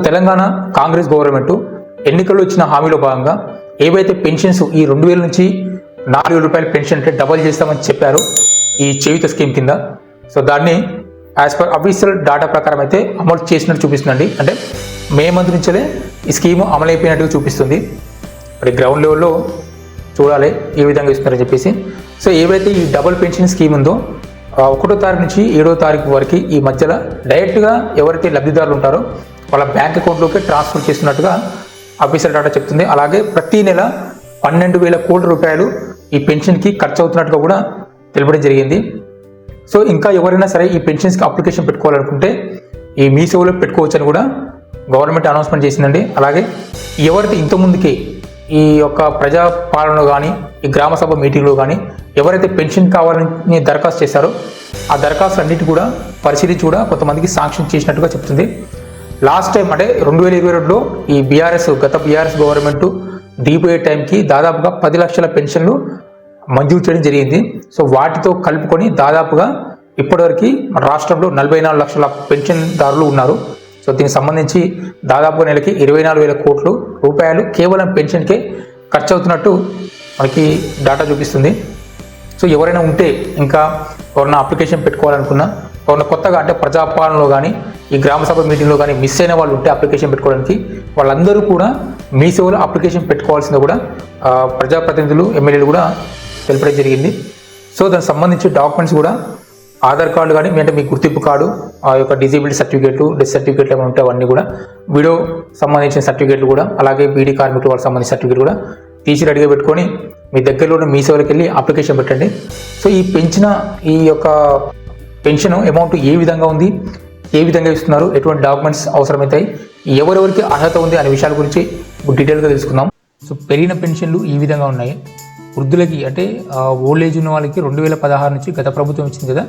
Telangana Congress government ఎన్నికల్లో ఇచ్చిన హామీలో భాగంగా ఏవైతే పెన్షన్స్ ఈ 2000 నుంచి 4000 రూపాయల పెన్షన్ అంటే డబల్ చేస్తామని చెప్పారు ఈ చేయూత స్కీమ్ కింద. సో దాన్ని యాజ్ పర్ అఫీషియల్ డేటా ప్రకారం అయితే అమలు చేసినట్టు చూపిస్తుందండి. అంటే మే మంత్ నుంచే ఈ స్కీమ్ అమలైపోయినట్టుగా చూపిస్తుంది. మరి గ్రౌండ్ లెవెల్లో చూడాలి ఏ విధంగా ఇస్తున్నారని చెప్పేసి. సో ఏవైతే ఈ డబుల్ పెన్షన్ స్కీమ్ ఉందో 1వ తారీఖు నుంచి 7వ తారీఖు వరకు ఈ మధ్యలో డైరెక్ట్గా ఎవరైతే లబ్ధిదారులు ఉంటారో వాళ్ళ బ్యాంక్ అకౌంట్లోకి ట్రాన్స్ఫర్ చేస్తున్నట్టుగా అఫీషియల్ డేటా చెప్తుంది. అలాగే ప్రతి నెల 12,000 కోట్ల రూపాయలు ఈ పెన్షన్కి ఖర్చు అవుతున్నట్టుగా కూడా తెలపడం జరిగింది. సో ఇంకా ఎవరైనా సరే ఈ పెన్షన్స్కి అప్లికేషన్ పెట్టుకోవాలనుకుంటే ఈ మీ సేవలో పెట్టుకోవచ్చు అని కూడా గవర్నమెంట్ అనౌన్స్మెంట్ చేసిందండి. అలాగే ఎవరైతే ఇంతకుముందుకే ఈ యొక్క ప్రజాపాలనలో కానీ ఈ గ్రామ సభ మీటింగ్లో కానీ ఎవరైతే పెన్షన్ కావాలని దరఖాస్తు చేశారో ఆ దరఖాస్తులు అన్నిటి కూడా పరిశీలించి కూడా కొంతమందికి శాంక్షన్ చేసినట్టుగా చెప్తుంది. లాస్ట్ టైం అంటే 2022లో ఈ గత బీఆర్ఎస్ గవర్నమెంట్ దిగిపోయే టైంకి దాదాపుగా 10 లక్షల పెన్షన్లు మంజూరు చేయడం జరిగింది. సో వాటితో కలుపుకొని దాదాపుగా ఇప్పటివరకు మన రాష్ట్రంలో 44 లక్షల పెన్షన్దారులు ఉన్నారు. సో దీనికి సంబంధించి దాదాపుగా నెలకి 24,000 కోట్ల రూపాయలు కేవలం పెన్షన్కే ఖర్చు అవుతున్నట్టు మనకి డేటా చూపిస్తుంది. సో ఎవరైనా ఉంటే ఇంకా ఎవరైనా అప్లికేషన్ పెట్టుకోవాలనుకున్నా ఎవరైనా కొత్తగా అంటే ప్రజాపాలనలో కానీ ఈ గ్రామ సభ మీటింగ్లో కానీ మిస్ అయిన వాళ్ళు ఉంటే అప్లికేషన్ పెట్టుకోవడానికి వాళ్ళందరూ కూడా మీ సేవలో అప్లికేషన్ పెట్టుకోవాల్సింది కూడా ప్రజాప్రతినిధులు ఎమ్మెల్యేలు కూడా తెలపడం జరిగింది. సో దానికి సంబంధించి డాక్యుమెంట్స్ కూడా ఆధార్ కార్డు కానీ అంటే మీ గుర్తింపు కార్డు ఆ యొక్క డిజేబిలిటీ సర్టిఫికేట్లు డెత్ సర్టిఫికేట్లు ఏమైనా ఉంటే అవన్నీ కూడా వీడియో సంబంధించిన సర్టిఫికేట్లు కూడా అలాగే బీడీ కార్మికులు వాళ్ళకి సంబంధించిన సర్టిఫికేట్ కూడా తీసి రెడీగా పెట్టుకొని మీ దగ్గరలో మీ సేవలకు వెళ్ళి అప్లికేషన్ పెట్టండి. సో ఈ పెంచిన ఈ యొక్క పెన్షన్ అమౌంట్ ఏ విధంగా ఉంది, ఏ విధంగా ఇస్తున్నారు, ఎటువంటి డాక్యుమెంట్స్ అవసరమవుతాయి, ఎవరెవరికి అర్హత ఉంది అనే విషయాల గురించి డీటెయిల్గా తెలుసుకుందాం. సో పెరిగిన పెన్షన్లు ఈ విధంగా ఉన్నాయి. వృద్ధులకి అంటే ఓల్డ్ ఏజ్ ఉన్న వాళ్ళకి 2016 నుంచి గత ప్రభుత్వం ఇచ్చింది కదా,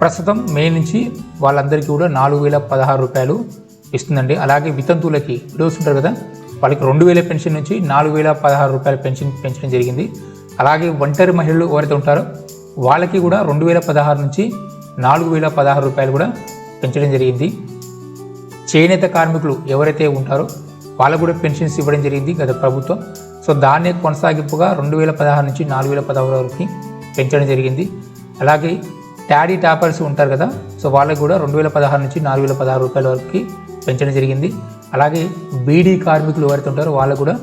ప్రస్తుతం మే నుంచి వాళ్ళందరికీ కూడా 4,016 రూపాయలు ఇస్తుందండి. అలాగే వితంతువులకి విడోస్ ఉంటారు కదా వాళ్ళకి 2,000 పెన్షన్ నుంచి 4,016 రూపాయల పెన్షన్ పెంచడం జరిగింది. అలాగే ఒంటరి మహిళలు ఎవరైతే ఉంటారో వాళ్ళకి కూడా 2016 నుంచి 4,016 రూపాయలు కూడా పెంచడం జరిగింది. చేనేత కార్మికులు ఎవరైతే ఉంటారో వాళ్ళకు కూడా పెన్షన్స్ ఇవ్వడం జరిగింది గత ప్రభుత్వం. సో దాన్నే కొనసాగింపుగా 2016 నుంచి 4,016 వరకు పెంచడం జరిగింది. అలాగే టాడీ టాపర్స్ ఉంటారు కదా, సో వాళ్ళకి కూడా 2016 నుంచి 4,016 రూపాయల వరకు పెంచడం జరిగింది. అలాగే బీడీ కార్మికులు ఎవరైతే ఉంటారో వాళ్ళకు కూడా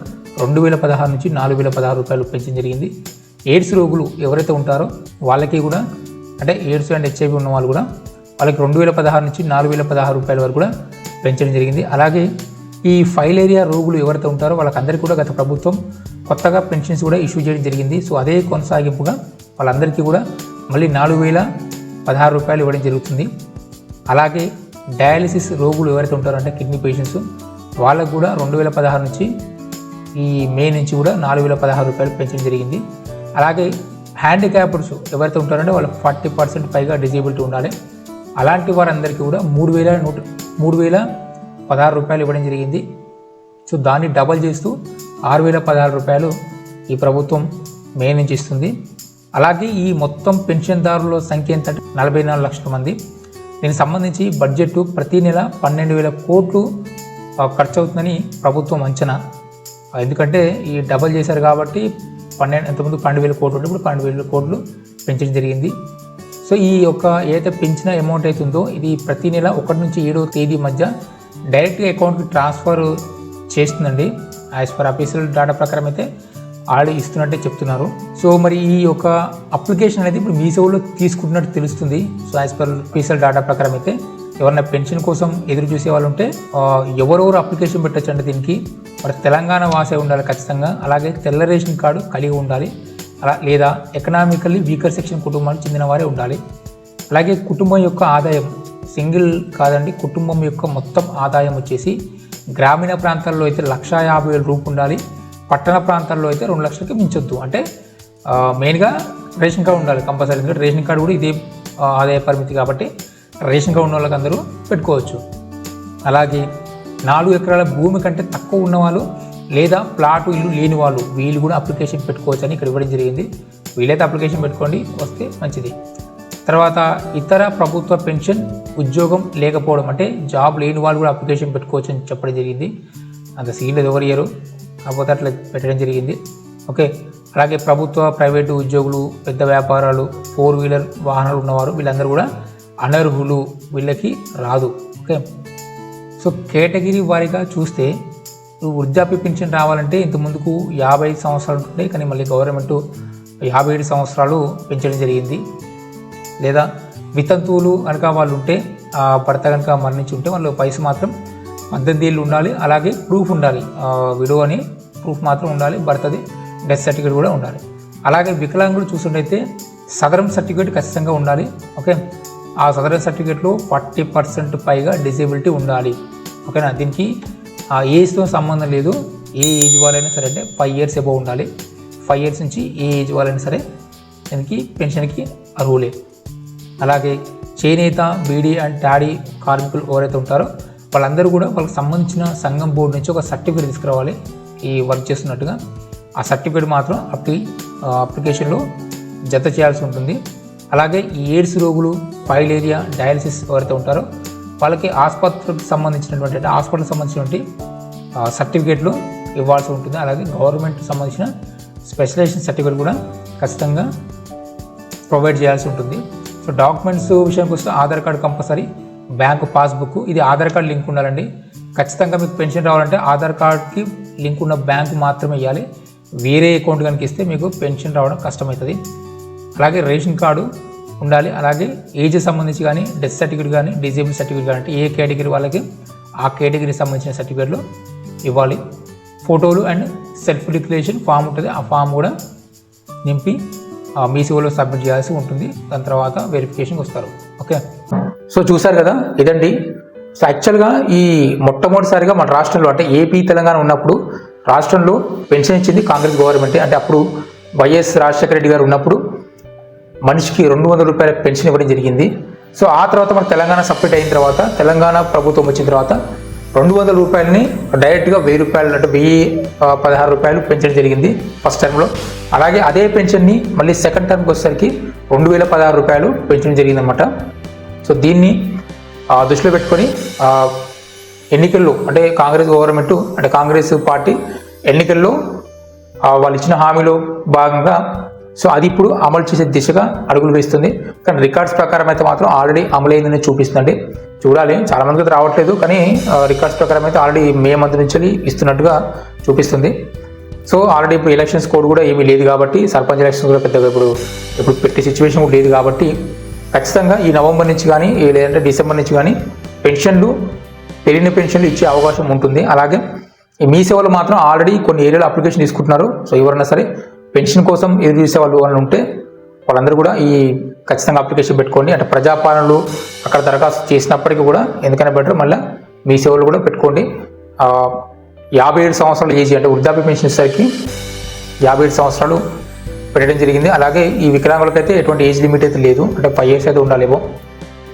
2016 నుంచి 4,016 రూపాయలు పెంచడం జరిగింది. ఎయిడ్స్ రోగులు ఎవరైతే ఉంటారో వాళ్ళకి కూడా అంటే ఎయిడ్స్ అండ్ హెచ్ఐవి ఉన్న వాళ్ళు కూడా వాళ్ళకి 2016 నుంచి 4,016 రూపాయల వరకు కూడా పెంచడం జరిగింది. అలాగే ఈ ఫైలేరియా రోగులు ఎవరైతే ఉంటారో వాళ్ళకందరికీ కూడా గత ప్రభుత్వం కొత్తగా పెన్షన్స్ కూడా ఇష్యూ చేయడం జరిగింది. సో అదే కొనసాగింపుగా వాళ్ళందరికీ కూడా మళ్ళీ 4,016 రూపాయలు ఇవ్వడం జరుగుతుంది. అలాగే డయాలిసిస్ రోగులు ఎవరైతే ఉంటారో అంటే కిడ్నీ పేషెంట్స్ వాళ్ళకు కూడా 2016 నుంచి ఈ మే నుంచి కూడా 4,016 రూపాయలు పెంచడం జరిగింది. అలాగే హ్యాండిక్యాప్డ్స్ ఎవరైతే ఉంటారంటే వాళ్ళకి 40% పైగా డిజేబిలిటీ ఉండాలి. అలాంటి వారందరికీ కూడా 3,016 రూపాయలు ఇవ్వడం జరిగింది. సో దాన్ని డబల్ చేస్తూ 6,016 రూపాయలు ఈ ప్రభుత్వం మే నుంచి ఇస్తుంది. అలాగే ఈ మొత్తం పెన్షన్దారుల సంఖ్య ఎంత అంటే 44 లక్షల మంది. దీనికి సంబంధించి బడ్జెట్ ప్రతి నెల 12,000 కోట్లు ఖర్చు అవుతుందని ప్రభుత్వం అంచనా. ఎందుకంటే ఈ డబల్ చేశారు కాబట్టి ఎంతమంది 12,000 కోట్లు ఉంటే ఇప్పుడు 12,000 కోట్లు పెంచడం జరిగింది. సో ఈ యొక్క ఏదైతే పెంచిన అమౌంట్ అవుతుందో ఇది ప్రతి నెల 1 నుంచి 7వ తేదీ మధ్య డైరెక్ట్గా అకౌంట్కి ట్రాన్స్ఫర్ చేస్తుందండి. యాజ్ పర్ అఫీషియల్ డేటా ప్రకారం అయితే ఆల్రెడీ ఇస్తున్నట్టే చెప్తున్నారు. సో మరి ఈ యొక్క అప్లికేషన్ అనేది ఇప్పుడు మీ సేవలో తీసుకుంటున్నట్టు తెలుస్తుంది. So as per official data ప్రకారం అయితే ఎవరైనా పెన్షన్ కోసం ఎదురు చూసే వాళ్ళు ఉంటే ఎవరెవరు అప్లికేషన్ పెట్టచ్చు అంటే దీనికి మరి తెలంగాణ వాసే ఉండాలి ఖచ్చితంగా. అలాగే తెల్ల రేషన్ కార్డు కలిగి ఉండాలి. అలా లేదా ఎకనామికల్లీ వీకర్ సెక్షన్ కుటుంబానికి చెందిన వారే ఉండాలి. అలాగే కుటుంబం యొక్క ఆదాయం సింగిల్ కాదండి, కుటుంబం యొక్క మొత్తం ఆదాయం వచ్చేసి గ్రామీణ ప్రాంతాల్లో అయితే 1,50,000 రూపాయలు ఉండాలి. పట్టణ ప్రాంతాల్లో అయితే 2 లక్షలకి మించొద్దు. అంటే మెయిన్గా రేషన్ కార్డు ఉండాలి కంపల్సరీ. ఎందుకంటే రేషన్ కార్డు కూడా ఇదే ఆదాయ పరిమితి కాబట్టి రేషన్ కార్డు ఉన్న వాళ్ళకి అందరూ పెట్టుకోవచ్చు. అలాగే 4 ఎకరాల భూమి కంటే తక్కువ ఉన్నవాళ్ళు లేదా ప్లాటు ఇల్లు లేని వాళ్ళు వీళ్ళు కూడా అప్లికేషన్ పెట్టుకోవచ్చు అని ఇక్కడ ఇవ్వడం జరిగింది. వీలైతే అప్లికేషన్ పెట్టుకోండి, వస్తే మంచిది. తర్వాత ఇతర ప్రభుత్వ పెన్షన్ ఉద్యోగం లేకపోవడం అంటే జాబ్ లేని వాళ్ళు కూడా అప్లికేషన్ పెట్టుకోవచ్చు అని చెప్పడం జరిగింది. అంత సీన్లు ఎవరు ఇయ్యరు, కాకపోతే అట్లా పెట్టడం జరిగింది. ఓకే, అలాగే ప్రభుత్వ ప్రైవేటు ఉద్యోగులు, పెద్ద వ్యాపారాలు, 4-వీలర్ వాహనాలు ఉన్నవారు వీళ్ళందరూ కూడా అనర్హులు, వీళ్ళకి రాదు. ఓకే, సో కేటగిరీ వారీగా చూస్తే వృద్ధాప్య పెన్షన్ రావాలంటే ఇంత ముందుకు 55 సంవత్సరాలు ఉంటుండే, కానీ మళ్ళీ గవర్నమెంట్ 57 సంవత్సరాలు పెంచడం జరిగింది. లేదా వితంతువులు కనుక వాళ్ళు ఉంటే, భర్త కనుక మరణించి ఉంటే వాళ్ళు వయసు మాత్రం 18 ఏళ్ళు ఉండాలి. అలాగే ప్రూఫ్ ఉండాలి, విడో అని ప్రూఫ్ మాత్రం ఉండాలి, భర్తది డెత్ సర్టిఫికేట్ కూడా ఉండాలి. అలాగే వికలాంగులు చూసుకుంటే సదరన్ సర్టిఫికేట్ ఖచ్చితంగా ఉండాలి. ఓకే, ఆ సదరన్ సర్టిఫికేట్లో 40% పైగా డిసేబిలిటీ ఉండాలి. ఓకేనా, దీనికి ఆ ఏజ్తో సంబంధం లేదు, ఏ ఏజ్ వాళ్ళైనా సరే, అంటే 5 years అబౌవ్ ఉండాలి. 5 years నుంచి ఏ ఏజ్ వాళ్ళైనా సరే దీనికి పెన్షన్కి అర్హులే. అలాగే చేనేత, బీడీ అండ్ టాడీ కార్మికులు ఎవరైతే ఉంటారో వాళ్ళందరూ కూడా వాళ్ళకి సంబంధించిన సంఘం బోర్డు నుంచి ఒక సర్టిఫికేట్ తీసుకురావాలి ఈ వర్క్ చేస్తున్నట్టుగా. ఆ సర్టిఫికేట్ మాత్రం అప్లికేషన్లో జత చేయాల్సి ఉంటుంది. అలాగే ఈ ఎయిడ్స్ రోగులు, ఫైలేరియా, డయాలసిస్ ఎవరైతే ఉంటారో వాళ్ళకి హాస్పిటల్కి సంబంధించినటువంటి సర్టిఫికేట్లు ఇవ్వాల్సి ఉంటుంది. అలాగే గవర్నమెంట్కి సంబంధించిన స్పెషలైజేషన్ సర్టిఫికేట్ కూడా ఖచ్చితంగా ప్రొవైడ్ చేయాల్సి ఉంటుంది. సో డాక్యుమెంట్స్ విషయానికి వస్తే Aadhaar card compulsory, bank passbook, ఇది ఆధార్ కార్డు లింక్ ఉండాలండి. ఖచ్చితంగా మీకు పెన్షన్ రావాలంటే ఆధార్ కార్డుకి లింక్ ఉన్న బ్యాంకు మాత్రమే ఇవ్వాలి. వేరే అకౌంట్ కనుక ఇస్తే మీకు పెన్షన్ రావడం కష్టమవుతుంది. అలాగే రేషన్ కార్డు ఉండాలి. అలాగే ఏజ్ సంబంధించి కానీ, డెత్ సర్టిఫికేట్ కానీ, డిజేబుల్ సర్టిఫికేట్ కానీ, అంటే ఏ కేటగిరీ వాళ్ళకి ఆ కేటగిరీకి సంబంధించిన సర్టిఫికేట్లు ఇవ్వాలి. ఫోటోలు అండ్ సెల్ఫ్ డిక్లరేషన్ ఫామ్ ఉంటుంది, ఆ ఫామ్ కూడా నింపి మీ సేవలో సబ్మిట్ చేయాల్సి ఉంటుంది. దాని తర్వాత వెరిఫికేషన్కి వస్తారు. ఓకే, సో చూసారు కదా, ఇదండి. సో యాక్చువల్గా ఈ మొట్టమొదటిసారిగా మన రాష్ట్రంలో అంటే ఏపీ, తెలంగాణ ఉన్నప్పుడు రాష్ట్రంలో పెన్షన్ ఇచ్చింది కాంగ్రెస్ గవర్నమెంటే. అంటే అప్పుడు వైఎస్ రాజశేఖర రెడ్డి గారు ఉన్నప్పుడు మనిషికి 200 రూపాయల పెన్షన్ ఇవ్వడం జరిగింది. సో ఆ తర్వాత మన తెలంగాణ సపరేట్ అయిన తర్వాత, తెలంగాణ ప్రభుత్వం వచ్చిన తర్వాత 200 రూపాయలని డైరెక్ట్గా 1000 రూపాయలు, అంటే 1016 రూపాయలు పెంచడం జరిగింది ఫస్ట్ టర్మ్లో. అలాగే అదే పెన్షన్ని మళ్ళీ సెకండ్ టర్మ్కి వచ్చేసరికి 2016 రూపాయలు పెంచడం జరిగిందన్నమాట. సో దీన్ని దృష్టిలో పెట్టుకొని ఎన్నికల్లో, అంటే కాంగ్రెస్ గవర్నమెంట్, అంటే కాంగ్రెస్ పార్టీ ఎన్నికల్లో వాళ్ళు ఇచ్చిన హామీలో భాగంగా సో అది ఇప్పుడు అమలు చేసే దిశగా అడుగులు వేస్తుంది. కానీ రికార్డ్స్ ప్రకారం అయితే మాత్రం ఆల్రెడీ అమలైందని చూపిస్తుందండి. చూడాలి, చాలామందికి అయితే రావట్లేదు, కానీ రికార్డ్స్ ప్రకారం అయితే ఆల్రెడీ మే మంత్ నుంచి ఇస్తున్నట్టుగా చూపిస్తుంది. సో ఆల్రెడీ ఇప్పుడు ఎలక్షన్స్ కోడ్ కూడా ఏమీ లేదు కాబట్టి, సర్పంచ్ ఎలక్షన్స్ కూడా పెద్దగా ఇప్పుడు పెట్టే సిచ్యువేషన్ కూడా లేదు కాబట్టి ఖచ్చితంగా ఈ నవంబర్ నుంచి కానీ లేదంటే డిసెంబర్ నుంచి కానీ పెరిగిన పెన్షన్లు ఇచ్చే అవకాశం ఉంటుంది. అలాగే ఈ మీ సేవలు మాత్రం ఆల్రెడీ కొన్ని ఏరియాలో అప్లికేషన్ తీసుకుంటున్నారు. సో ఎవరైనా సరే పెన్షన్ కోసం ఎదురు చూసే వాళ్ళు ఉంటే వాళ్ళందరూ కూడా ఈ ఖచ్చితంగా అప్లికేషన్ పెట్టుకోండి. అంటే ప్రజాపాలనలు అక్కడ దరఖాస్తు చేసినప్పటికీ కూడా ఎందుకైనా బెటర్ మళ్ళీ మీ సేవలు కూడా పెట్టుకోండి. 57 సంవత్సరాల ఏజ్, అంటే వృద్ధాప్య పెన్షన్ ఇచ్చేసరికి 57 సంవత్సరాలు పెట్టడం జరిగింది. అలాగే ఈ వికలాంగులకైతే ఎటువంటి ఏజ్ లిమిట్ అయితే లేదు, అంటే 5 years అయితే ఉండాలేమో,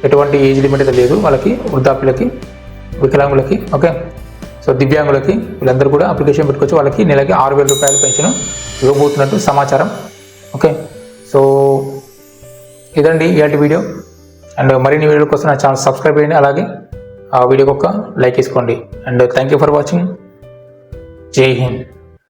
ఎటువంటి ఏజ్ లిమిట్ అయితే లేదు వాళ్ళకి, వృద్ధాప్యులకి, వికలాంగులకి. ఓకే, సో దివ్యాంగులకి వీళ్ళందరూ కూడా అప్లికేషన్ పెట్టుకోవచ్చు. వాళ్ళకి నెలకి 6000 రూపాయల పెన్షన్ ఇవ్వబోతున్నట్టు సమాచారం. ఓకే, సో ఇదండి ఇలాంటి వీడియో. అండ్ మరిన్ని వీడియోల కోసం నా ఛానల్ సబ్స్క్రైబ్ చేయండి. అలాగే ఆ వీడియోకి ఒక లైక్ వేసుకోండి. And thank you for watching. జై హింద్.